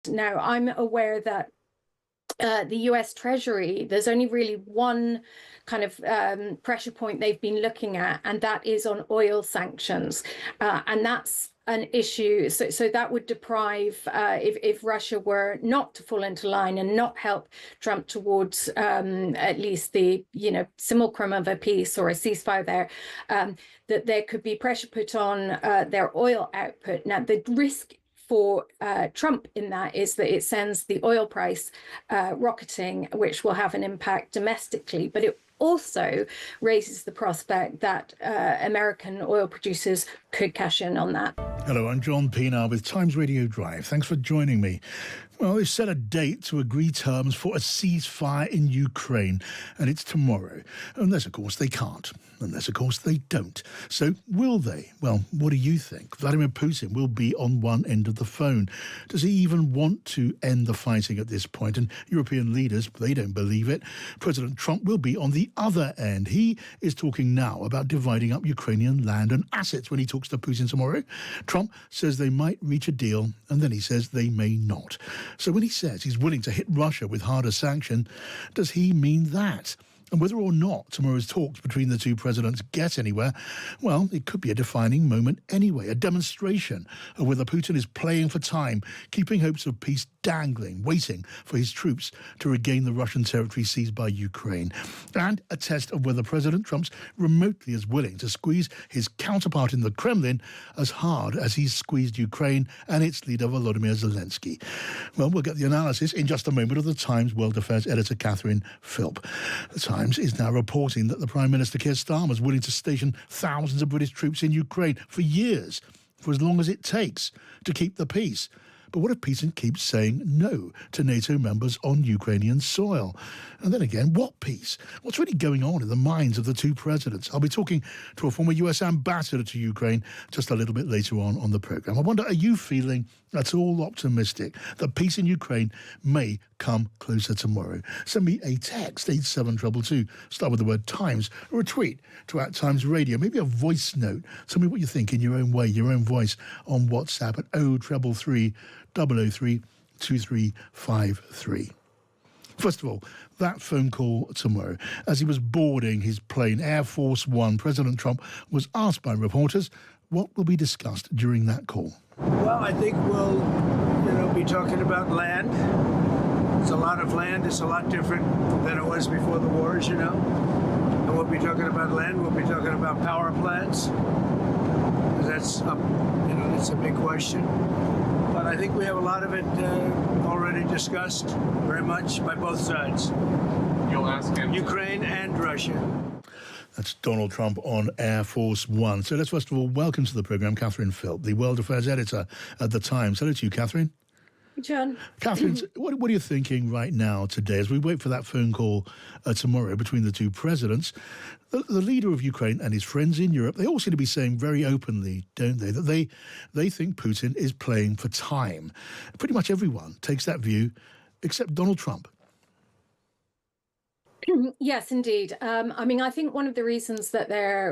Now, I'm aware that the US Treasury, there's only really one kind of pressure point they've been looking at, and that is on oil sanctions. And that's an issue. So that would deprive, if Russia were not to fall into line and not help Trump towards at least the, simulacrum of a peace or a ceasefire there, that there could be pressure put on their oil output. Now, the risk for Trump in that is that it sends the oil price rocketing, which will have an impact domestically, but it also raises the prospect that American oil producers could cash in on that. Hello, I'm John Pienaar with Times Radio Drive. Thanks for joining me. Well, they've set a date to agree terms for a ceasefire in Ukraine, and it's tomorrow. Unless, of course, they can't. Unless, of course, they don't. So, will they? Well, what do you think? Vladimir Putin will be on one end of the phone. Does he even want to end the fighting at this point? And European leaders, they don't believe it. President Trump will be on the other end. He is talking now about dividing up Ukrainian land and assets when he talks to Putin tomorrow. Trump says they might reach a deal, and then he says they may not. So when he says he's willing to hit Russia with harder sanction, does he mean that? And whether or not tomorrow's talks between the two presidents get anywhere, well, it could be a defining moment anyway, a demonstration of whether Putin is playing for time, keeping hopes of peace dangling, waiting for his troops to regain the Russian territory seized by Ukraine, and a test of whether President Trump's remotely as willing to squeeze his counterpart in the Kremlin as hard as he's squeezed Ukraine and its leader Volodymyr Zelensky. Well, we'll get the analysis in just a moment of the Times World Affairs editor Catherine Philp. The Times is now reporting that the Prime Minister Keir Starmer is willing to station thousands of British troops in Ukraine for years, for as long as it takes to keep the peace. But what if Putin keeps saying no to NATO members on Ukrainian soil? And then again, what peace? What's really going on in the minds of the two presidents? I'll be talking to a former US ambassador to Ukraine just a little bit later on the programme. I wonder, are you feeling at all optimistic that peace in Ukraine may come closer tomorrow? Send me a text, 87222, start with the word Times, or a tweet to @Times Radio, maybe a voice note. Tell me what you think in your own way, your own voice on WhatsApp at 0333 003 2353. First of all, that phone call tomorrow. As he was boarding his plane, Air Force One, President Trump was asked by reporters what will be discussed during that call. Well, I think we'll, be talking about land. It's a lot of land. It's a lot different than it was before the war, as you know. And we'll be talking about land. We'll be talking about power plants. That's it's a big question. But I think we have a lot of it already discussed very much by both sides. You'll ask him. Ukraine and Russia. That's Donald Trump on Air Force One. So let's first of all welcome to the programme Catherine Philp, the World Affairs editor at The Times. Hello to you, Catherine. John. Catherine, what are you thinking right now today as we wait for that phone call tomorrow between the two presidents? The leader of Ukraine and his friends in Europe, they all seem to be saying very openly, don't they, that they think Putin is playing for time. Pretty much everyone takes that view except Donald Trump. Yes, indeed. I think one of the reasons that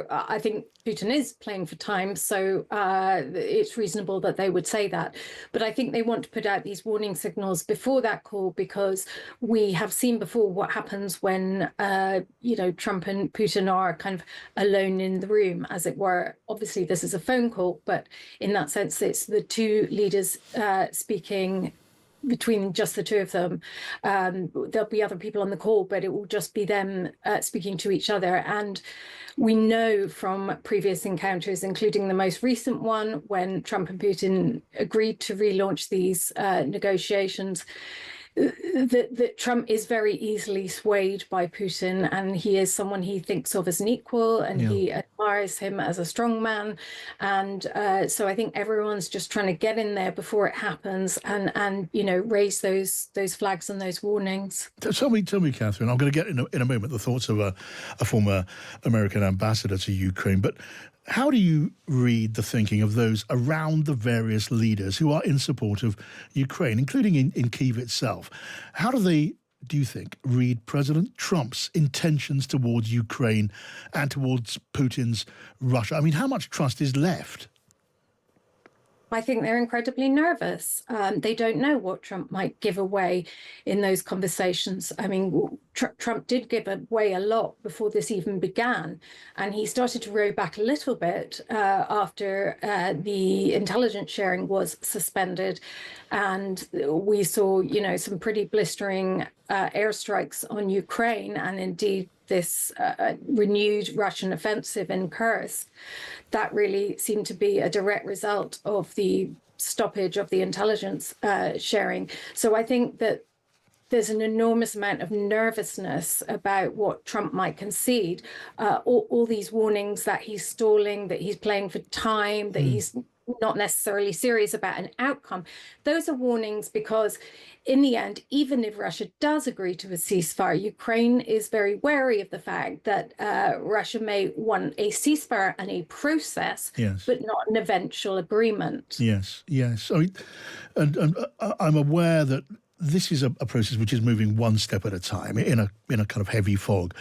I think Putin is playing for time, so it's reasonable that they would say that. But I think they want to put out these warning signals before that call, because we have seen before what happens when, Trump and Putin are kind of alone in the room, as it were. Obviously, this is a phone call, but in that sense, it's the two leaders speaking between just the two of them. There'll be other people on the call, but it will just be them speaking to each other. And we know from previous encounters, including the most recent one, when Trump and Putin agreed to relaunch these negotiations, that Trump is very easily swayed by Putin, and he is someone he thinks of as an equal, and he admires him as a strong man. And so I think everyone's just trying to get in there before it happens and raise those flags and those warnings. Tell me, Catherine, I'm going to get in a moment the thoughts of a former American ambassador to Ukraine, but how do you read the thinking of those around the various leaders who are in support of Ukraine, including in Kyiv itself? How do they, do you think, read President Trump's intentions towards Ukraine and towards Putin's Russia? I mean, how much trust is left? I think they're incredibly nervous. They don't know what Trump might give away in those conversations. I mean, Trump did give away a lot before this even began, and he started to row back a little bit after the intelligence sharing was suspended, and we saw, some pretty blistering airstrikes on Ukraine, and indeed this renewed Russian offensive in Kursk. That really seemed to be a direct result of the stoppage of the intelligence sharing. So I think that there's an enormous amount of nervousness about what Trump might concede. All these warnings that he's stalling, that he's playing for time, that he's not necessarily serious about an outcome. Those are warnings because in the end, even if Russia does agree to a ceasefire, Ukraine is very wary of the fact that Russia may want a ceasefire and a process, Yes. but not an eventual agreement. Yes, yes. I mean, and I'm aware that this is a process which is moving one step at a time in a kind of heavy fog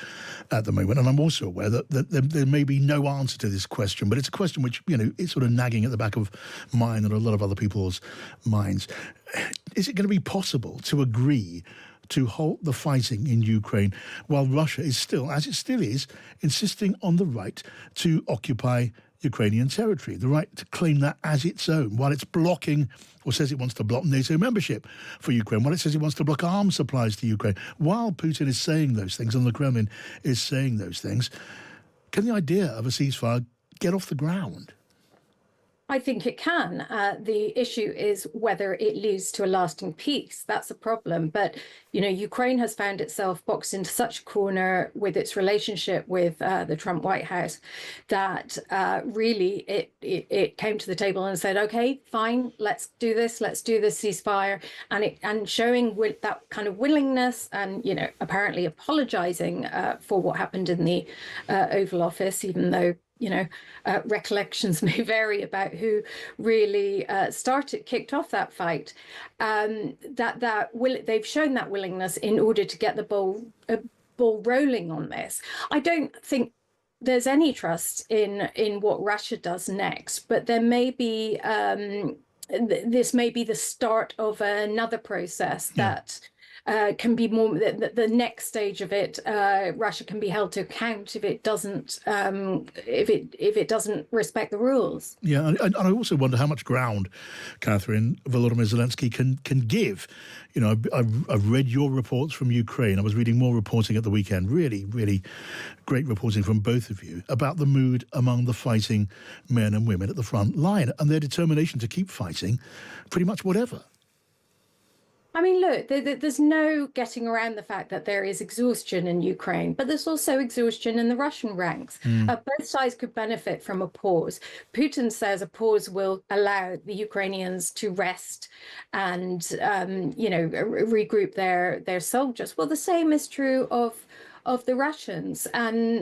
at the moment. And I'm also aware that there may be no answer to this question, but it's a question which, it's sort of nagging at the back of mine and a lot of other people's minds. Is it going to be possible to agree to halt the fighting in Ukraine while Russia is still, as it still is, insisting on the right to occupy Ukrainian territory, the right to claim that as its own, while it's blocking or says it wants to block NATO membership for Ukraine, while it says it wants to block arms supplies to Ukraine, while Putin is saying those things and the Kremlin is saying those things? Can the idea of a ceasefire get off the ground? I think it can. The issue is whether it leads to a lasting peace. That's a problem. But, Ukraine has found itself boxed into such a corner with its relationship with the Trump White House that really it came to the table and said, OK, fine, let's do this. Let's do this ceasefire. And showing with that kind of willingness and, apparently apologizing for what happened in the Oval Office, even though recollections may vary about who really kicked off that fight. They've shown that willingness in order to get the ball rolling on this. I don't think there's any trust in what Russia does next, but there may be this may be the start of another process that. Can be more the next stage of it. Russia can be held to account if it doesn't respect the rules. Yeah, and I also wonder how much ground, Catherine, Volodymyr Zelensky can give. I've read your reports from Ukraine. I was reading more reporting at the weekend. Really, really great reporting from both of you about the mood among the fighting men and women at the front line and their determination to keep fighting, pretty much whatever. I mean, look, there's no getting around the fact that there is exhaustion in Ukraine, but there's also exhaustion in the Russian ranks. Both sides could benefit from a pause. Putin says a pause will allow the Ukrainians to rest and, regroup their soldiers. Well, the same is true of the Russians, and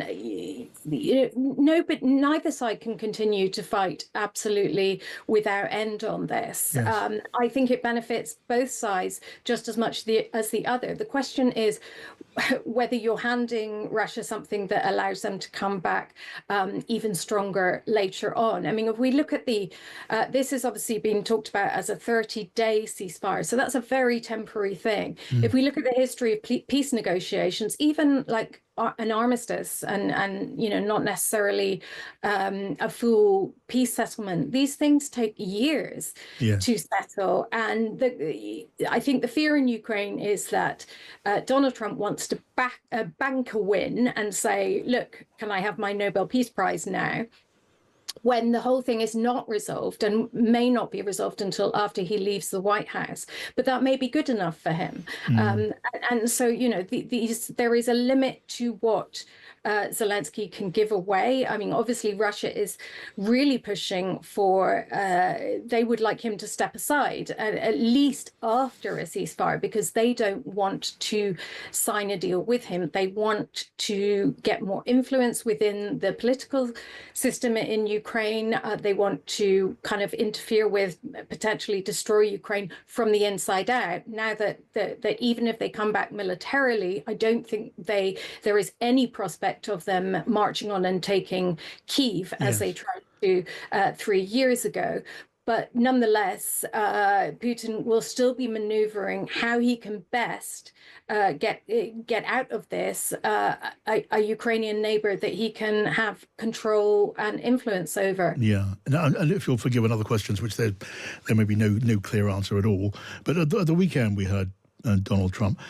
but neither side can continue to fight absolutely without end on this. Yes. I think it benefits both sides just as much as the other. The question is whether you're handing Russia something that allows them to come back even stronger later on. I mean, if we look at this is obviously being talked about as a 30-day ceasefire, so that's a very temporary thing. If we look at the history of peace negotiations, even like an armistice and not necessarily a full peace settlement, these things take years to settle. And I think the fear in Ukraine is that Donald Trump wants to bank a win and say, look, can I have my Nobel Peace Prize now? When the whole thing is not resolved and may not be resolved until after he leaves the White House. But that may be good enough for him. And so, there is a limit to what Zelensky can give away. I mean, obviously, Russia is really pushing for, they would like him to step aside, at least after a ceasefire, because they don't want to sign a deal with him. They want to get more influence within the political system in Ukraine. They want to kind of interfere with, potentially destroy Ukraine from the inside out. Now that even if they come back militarily, I don't think there is any prospect of them marching on and taking Kyiv as they tried to do 3 years ago. But nonetheless, Putin will still be maneuvering how he can best get out of this a Ukrainian neighbor that he can have control and influence over. Yeah, and if you'll forgive another questions, which there may be no clear answer at all, but at the weekend we heard Donald Trump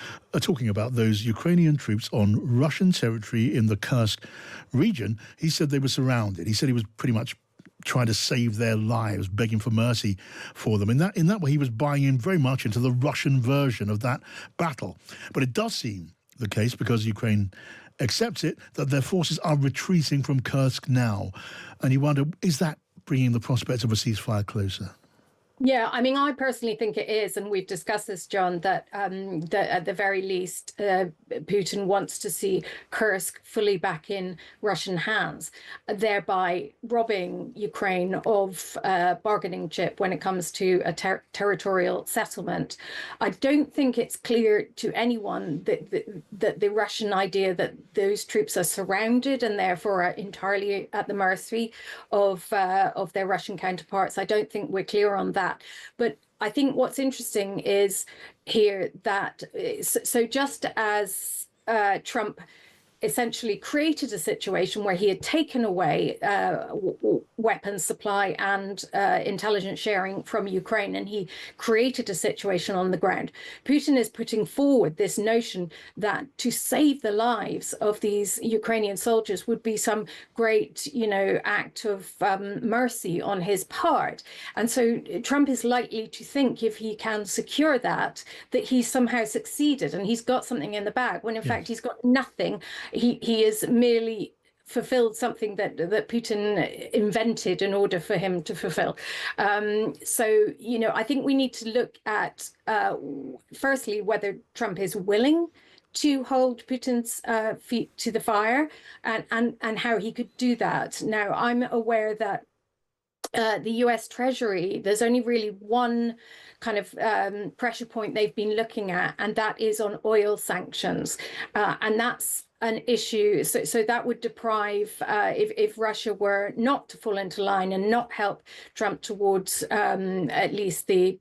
talking about those Ukrainian troops on Russian territory in the Kursk region. He said they were surrounded. He said he was pretty much trying to save their lives, begging for mercy for them. In that way, he was buying in very much into the Russian version of that battle. But it does seem the case, because Ukraine accepts it, that their forces are retreating from Kursk now. And you wonder, is that bringing the prospect of a ceasefire closer? Yeah, I mean, I personally think it is, and we've discussed this, John, that at the very least, Putin wants to see Kursk fully back in Russian hands, thereby robbing Ukraine of bargaining chip when it comes to a territorial settlement. I don't think it's clear to anyone that the Russian idea that those troops are surrounded and therefore are entirely at the mercy of their Russian counterparts. I don't think we're clear on that. But I think what's interesting is here that, so just as Trump essentially created a situation where he had taken away weapons supply and intelligence sharing from Ukraine, and he created a situation on the ground. Putin is putting forward this notion that to save the lives of these Ukrainian soldiers would be some great, act of mercy on his part. And so Trump is likely to think, if he can secure that he's somehow succeeded and he's got something in the bag, when in fact he's got nothing. He has merely fulfilled something that Putin invented in order for him to fulfill. So, I think we need to look at, firstly, whether Trump is willing to hold Putin's feet to the fire and how he could do that. Now, I'm aware that the US Treasury, there's only really one kind of pressure point they've been looking at, and that is on oil sanctions. And that's an issue. So that would deprive, if Russia were not to fall into line and not help Trump towards at least the,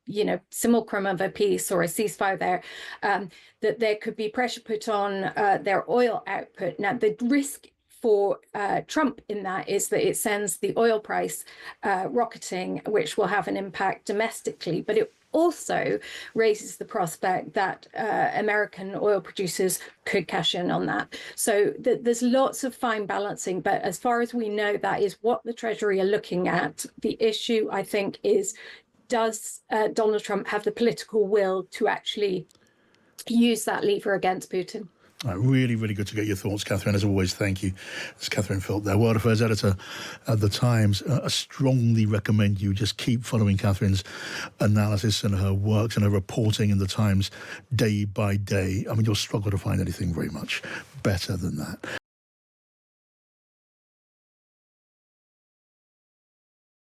simulacrum of a peace or a ceasefire there, that there could be pressure put on their oil output. Now, the risk for Trump in that is that it sends the oil price rocketing, which will have an impact domestically, but it also raises the prospect that American oil producers could cash in on that. So there's lots of fine balancing, but as far as we know, that is what the Treasury are looking at. The issue, I think, is, does Donald Trump have the political will to actually use that lever against Putin? Really, really good to get your thoughts, Catherine. As always, thank you. It's Catherine Philp there, World Affairs Editor at The Times. I strongly recommend you just keep following Catherine's analysis and her works and her reporting in The Times day by day. I mean, you'll struggle to find anything very much better than that.